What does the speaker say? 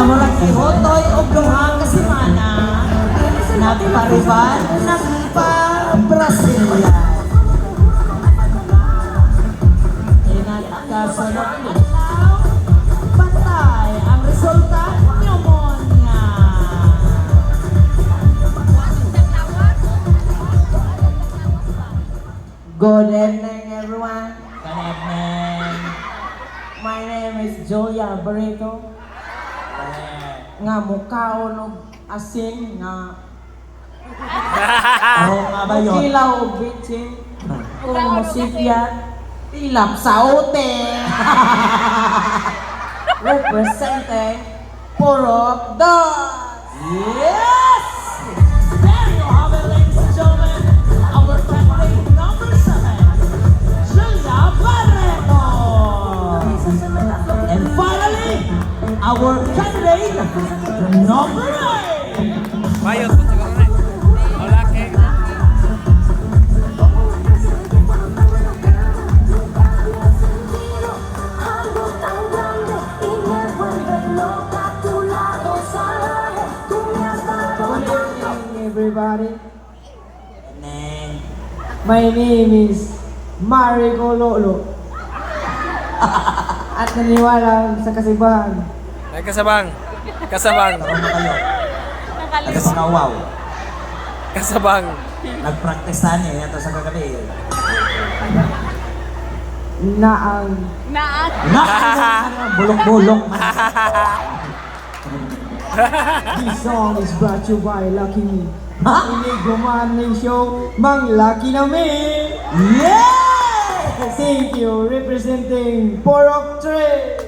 murag ihotoy o duhang kasimana. Nagpariban, nagpa-Brasilia. Inatakasunod adlaw, patay ang resulta, pneumonia. Good evening, everyone. Good evening. My name is Julia Barreto. Nga mukhaon og asin nga nga ba yun? kilaw og bitchin. Kung musipya, tilap sa ute. Representing Purok Dos. Yes! There you have it, ladies and gentlemen. Our candidate number 7, Julia Barreto. And finally, our candidate number 9. Bayot po siguro na. Hola, King. Good evening, everybody. Neng. My name is Marico Lolo. At naniwala sa kasibahan. Ay, kasabang. Kasabang. Karoon na kayo. Nagkasingawaw. Kasabang. Nag-practice na niya ito sa kagabi. Na ang Bulok-bulok. this song is brought to you by Lucky Me. Ha? Ini gumaning show, Mang Lucky na me. Yes! Thank you, representing Porok 3.